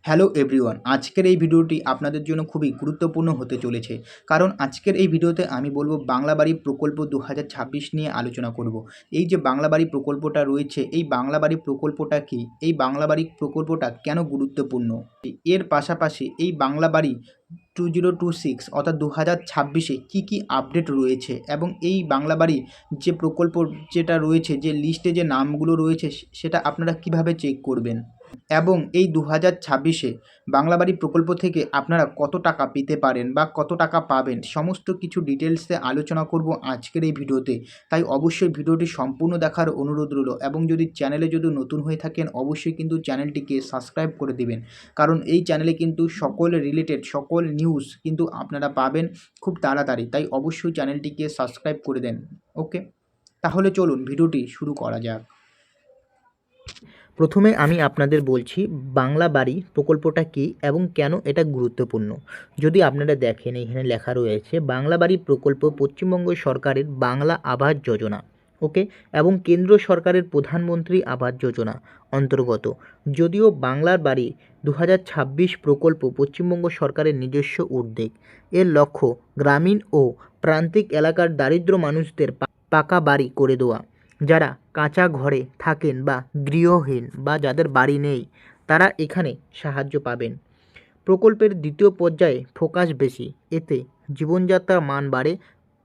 Hello everyone, আজকের এই ভিডিওটি আপনাদের জন্য খুবই গুরুত্বপূর্ণ হতে চলেছে। কারণ আজকের এই ভিডিওতে আমি বলবো বাংলা বাড়ি প্রকল্প 2026 নিয়ে আলোচনা করব। এই যে বাংলা বাড়ি প্রকল্পটা রয়েছে, এই বাংলা বাড়ি প্রকল্পটা কি, এই বাংলা বাড়ি প্রকল্পটা কেন গুরুত্বপূর্ণ, এর পাশাপাশি এই বাংলা বাড়ি 2026 অর্থাৎ 2026-এ কী আপডেট রয়েছে এবং এই বাংলা বাড়ি যে প্রকল্প যেটা রয়েছে, যে লিস্টে যে নামগুলো রয়েছে সেটা আপনারা কিভাবে চেক করবেন এবং এই 2026-এ বাংলা বাড়ি প্রকল্প থেকে আপনারা কত টাকা পেতে পারেন বা কত টাকা পাবেন, সমস্ত কিছু ডিটেলসে আলোচনা করব আজকের এই ভিডিওতে। তাই অবশ্যই ভিডিওটি সম্পূর্ণ দেখার অনুরোধ রইল এবং যদি চ্যানেলে যদি নতুন হয়ে থাকেন অবশ্যই কিন্তু চ্যানেলটিকে সাবস্ক্রাইব করে দেবেন। কারণ এই চ্যানেলে কিন্তু সকল রিলেটেড সকল নিউজ কিন্তু আপনারা পাবেন খুব তাড়াতাড়ি। তাই অবশ্যই চ্যানেলটিকে সাবস্ক্রাইব করে দেন। ওকে, তাহলে চলুন ভিডিওটি শুরু করা যাক। প্রথমে আমি আপনাদের বলছি বাংলা বাড়ি প্রকল্পটা কী এবং কেন এটা গুরুত্বপূর্ণ। যদি আপনারা দেখেন এখানে লেখা রয়েছে বাংলা বাড়ি প্রকল্প পশ্চিমবঙ্গ সরকারের বাংলা আবাস যোজনা, ওকে, এবং কেন্দ্র সরকারের প্রধানমন্ত্রী আবাস যোজনা অন্তর্গত। যদিও বাংলার বাড়ি 2026 প্রকল্প পশ্চিমবঙ্গ সরকারের নিজস্ব উদ্যোগ। এর লক্ষ্য গ্রামীণ ও প্রান্তিক এলাকার দারিদ্র মানুষদের পাকা বাড়ি করে দেওয়া। যারা কাঁচা ঘরে থাকেন বা গৃহহীন বা যাদের বাড়ি নেই তারা এখানে সাহায্য পাবেন। প্রকল্পের দ্বিতীয় পর্যায়ে ফোকাস বেশি, এতে জীবনযাত্রার মান বাড়ে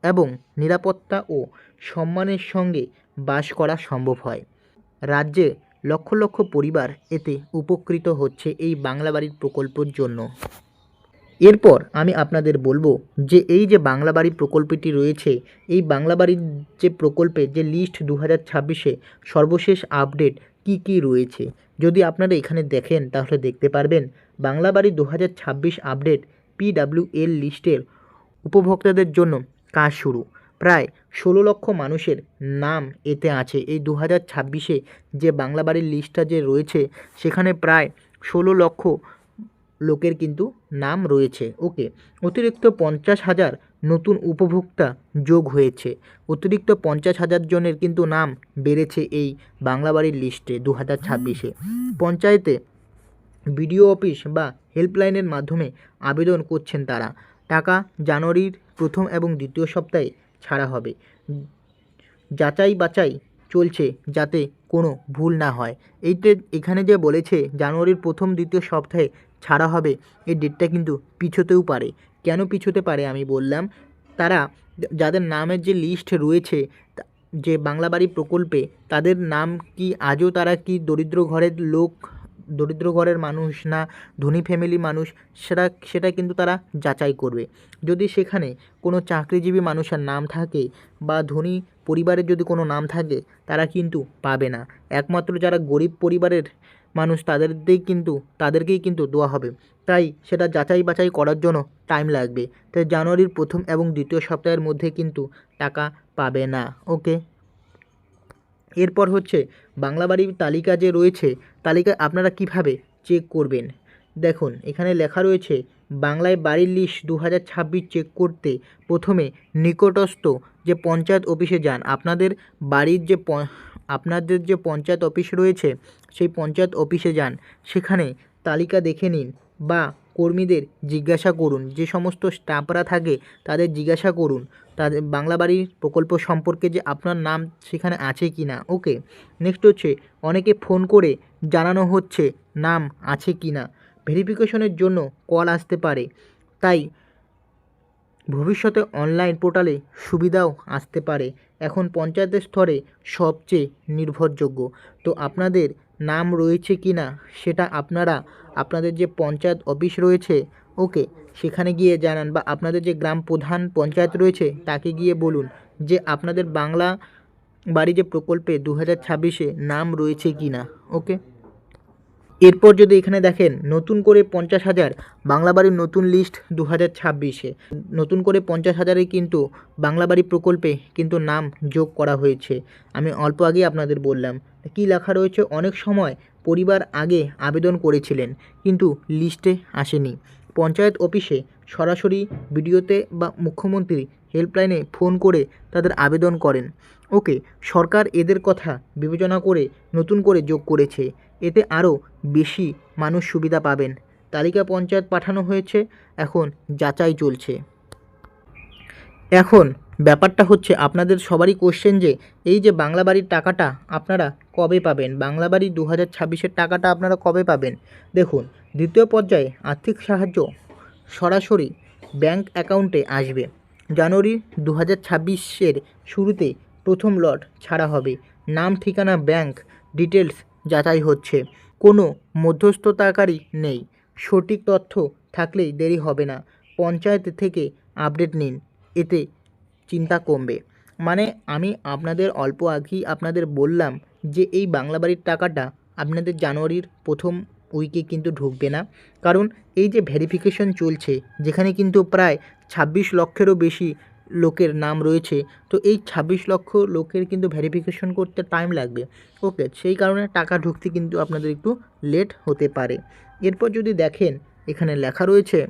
এবং নিরাপত্তা ও সম্মানের সঙ্গে বাস করা সম্ভব হয়। রাজ্যে লক্ষ লক্ষ পরিবার এতে উপকৃত হচ্ছে এই বাংলা বাড়ির প্রকল্পের জন্য। এরপর আমি আপনাদের বলবো যে এই যে বাংলা বাড়ি প্রকল্পটি রয়েছে, এই বাংলা বাড়ির যে প্রকল্পের যে লিস্ট 2026-এ সর্বশেষ আপডেট কি রয়েছে। যদি আপনারা এখানে দেখেন তাহলে দেখতে পারবেন বাংলা বাড়ি 2026 আপডেট PWL লিস্টের উপভোক্তাদের জন্য কাজ শুরু। প্রায় 16 লক্ষ মানুষের নাম এতে আছে। এই 2026-এ যে বাংলা বাড়ির লিস্টটা যে রয়েছে সেখানে প্রায় 16 লক্ষ লোকের কিন্তু নাম রয়েছে। ওকে, অতিরিক্ত 50,000 নতুন উপভোক্তা যোগ হয়েছে। অতিরিক্ত 50,000 জনের কিন্তু নাম বেড়েছে এই বাংলা বাড়ির লিস্টে 2026-এ। পঞ্চায়েতে বিডিও অফিস বা হেল্পলাইনের মাধ্যমে আবেদন করছেন তারা। টাকা জানুয়ারির প্রথম এবং দ্বিতীয় সপ্তাহে ছাড়া হবে। যাচাই বাছাই চলছে যাতে কোনো ভুল না হয়। এখানে যে বলেছে জানুয়ারির প্রথম দ্বিতীয় সপ্তাহে ছাড়া হবে, এই ডেটটা কিন্তু পিছোতেও পারে। কেন পিছোতে পারে আমি বললাম, তারা যাদের নামের যে লিস্ট রয়েছে যে বাংলা বাড়ি প্রকল্পে, তাদের নাম কি আজও তারা কি দরিদ্র ঘরের লোক, দরিদ্র ঘরের মানুষ না ধনী ফ্যামিলি মানুষ, সেটা কিন্তু তারা যাচাই করবে। যদি সেখানে কোনো চাকরিজীবী মানুষের নাম থাকে বা ধনী পরিবারের যদি কোনো নাম থাকে তারা কিন্তু পাবে না। একমাত্র যারা গরিব পরিবারের মানুষ তাদেরকেই কিন্তু দেওয়া হবে। তাই সেটা যাচাই বাছাই করার জন্য টাইম লাগবে। তাই জানুয়ারির প্রথম এবং দ্বিতীয় সপ্তাহের মধ্যে কিন্তু টাকা পাবে না। ওকে, এরপর হচ্ছে বাংলা বাড়ির তালিকা যে রয়েছে, তালিকা আপনারা কিভাবে চেক করবেন। দেখুন এখানে লেখা রয়েছে বাংলায় বাড়ির লিস্ট 2026 চেক করতে প্রথমে নিকটস্থ যে পঞ্চায়েত অফিসে যান। আপনাদের বাড়ির যে আপনাদের যে পঞ্চায়েত অফিস রয়েছে সেই পঞ্চায়েত অফিসে যান, সেখানে তালিকা দেখে নিন বা কর্মীদের জিজ্ঞাসা করুন, যে সমস্ত স্টাফরা থাকে তাদের জিজ্ঞাসা করুন তাদের বাংলা বাড়ির প্রকল্প সম্পর্কে যে আপনার নাম সেখানে আছে কি না। ওকে, নেক্সট হচ্ছে অনেকে ফোন করে জানানো হচ্ছে নাম আছে কি না। ভেরিফিকেশনের জন্য কল আসতে পারে, তাই ভবিষ্যতে অনলাইন পোর্টালে সুবিধাও আসতে পারে। এখন পঞ্চায়েতের স্তরে সবচেয়ে নির্ভরযোগ্য। তো আপনাদের নাম রয়েছে কি না সেটা আপনারা আপনাদের যে পঞ্চায়েত অফিস রয়েছে, ওকে, সেখানে গিয়ে জানান বা আপনাদের যে গ্রাম প্রধান পঞ্চায়েত রয়েছে তাকে গিয়ে বলুন যে আপনাদের বাংলা বাড়ি যে প্রকল্পে 2026-এ নাম রয়েছে কি না। ওকে, এরপর যদি এখানে দেখেন নতুন করে 50,000 বাংলা বাড়ির নতুন লিস্ট 2026-এ নতুন করে 50,000-এ কিন্তু বাংলা বাড়ি প্রকল্পে কিন্তু নাম যোগ করা হয়েছে। আমি অল্প আগেই আপনাদের বললাম কি লেখা রয়েছে, অনেক সময় পরিবার আগে আবেদন করেছিলেন কিন্তু লিস্টে আসেনি। পঞ্চায়েত অফিসে সরাসরি ভিডিওতে বা মুখ্যমন্ত্রী হেল্পলাইনে ফোন করে তাদের আবেদন করেন। ওকে, সরকার এদের কথা বিবেচনা করে নতুন করে যোগ করেছে। এতে আরও বেশি মানুষ সুবিধা পাবেন। তালিকা পঞ্চায়েত পাঠানো হয়েছে, এখন যাচাই চলছে। এখন ব্যাপারটা হচ্ছে আপনাদের সবারই কোশ্চেন যে এই যে বাংলা বাড়ির টাকাটা আপনারা কবে পাবেন, বাংলা বাড়ি 2026-এর টাকাটা আপনারা কবে পাবেন। দেখুন, দ্বিতীয় পর্যায়ে আর্থিক সাহায্য সরাসরি ব্যাংক অ্যাকাউন্টে আসবে। জানুয়ারি 2026-এর শুরুতে প্রথম লট ছাড়া হবে। নাম, ঠিকানা, ব্যাংক ডিটেলস যাচাই হচ্ছে। কোনো মধ্যস্থতাকারী নেই। সঠিক তথ্য থাকলেই দেরি হবে না। পঞ্চায়েত থেকে আপডেট নিন, এতে চিন্তা কমবে। মানে আমি আপনাদের অল্প আগেই আপনাদের বললাম যে এই বাংলা বাড়ির টাকাটা আপনাদের জানুয়ারির প্রথম উইকে কিন্তু ঢুকবে না, কারণ এই যে ভেরিফিকেশন চলছে, যেখানে কিন্তু প্রায় 26 লক্ষেরও বেশি লোকের নাম রয়েছে, তো এই 26 লক্ষ লোকের কিন্তু ভেরিফিকেশন করতে টাইম লাগবে। ওকে, সেই কারণে টাকা ঢুকতে কিন্তু আপনাদের একটু লেট হতে পারে। এরপর যদি দেখেন, এখানে লেখা রয়েছে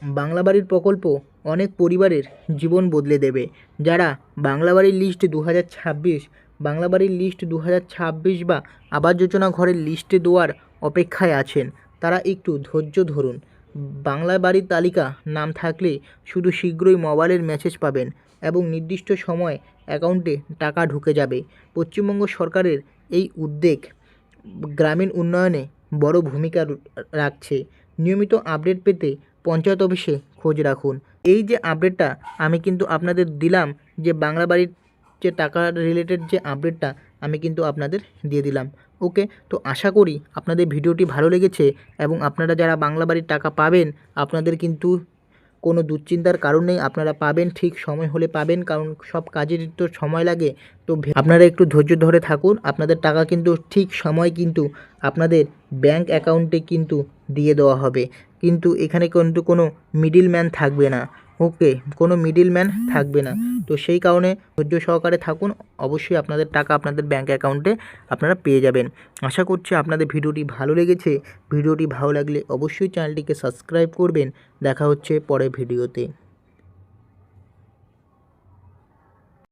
বাংলা বাড়ির প্রকল্প অনেক পরিবারের জীবন বদলে দেবে। যারা বাংলা বাড়ির লিস্ট 2026, বাংলা বাড়ির লিস্ট 2026 বা আবাস যোজনা ঘরের লিস্টে দেওয়ার অপেক্ষায় আছেন, তারা একটু ধৈর্য ধরুন। বাংলা বাড়ির তালিকা নাম থাকলে শুধু শীঘ্রই মোবাইলের মেসেজ পাবেন এবং নির্দিষ্ট সময় অ্যাকাউন্টে টাকা ঢুকে যাবে। পশ্চিমবঙ্গ সরকারের এই উদ্যোগ গ্রামীণ উন্নয়নে বড় ভূমিকা রাখছে। নিয়মিত আপডেট পেতে পঞ্চায়েত অফিসে খোঁজ রাখুন। এই যে আপডেটটা আমি কিন্তু আপনাদের দিলাম, যে বাংলা বাড়ির যে টাকা রিলেটেড যে আপডেটটা আমি কিন্তু আপনাদের দিয়ে দিলাম। ওকে, তো আশা করি আপনাদের ভিডিওটি ভালো লেগেছে এবং আপনারা যারা বাংলা বাড়ির টাকা পাবেন, আপনাদের কিন্তু কোনো দুশ্চিন্তার কারণ নেই, আপনারা পাবেন, ঠিক সময় হলে পাবেন, কারণ সব কাজের তো সময় লাগে। তো আপনারা একটু ধৈর্য ধরে থাকুন, আপনাদের টাকা কিন্তু ঠিক সময় কিন্তু আপনাদের ব্যাংক অ্যাকাউন্টে কিন্তু দিয়ে দেওয়া হবে। কিন্তু এখানে কিন্তু কোনো মিডিল ম্যান থাকবে না। ওকে, কোনো মিডিল ম্যান থাকবে না। তো সেই কারণে ধৈর্য সহকারে থাকুন, অবশ্যই আপনাদের টাকা আপনাদের ব্যাংক অ্যাকাউন্টে আপনারা পেয়ে যাবেন। আশা করছি আপনাদের ভিডিওটি ভালো লেগেছে। ভিডিওটি ভালো লাগলে অবশ্যই চ্যানেলটিকে সাবস্ক্রাইব করবেন। দেখা হচ্ছে পরের ভিডিওতে।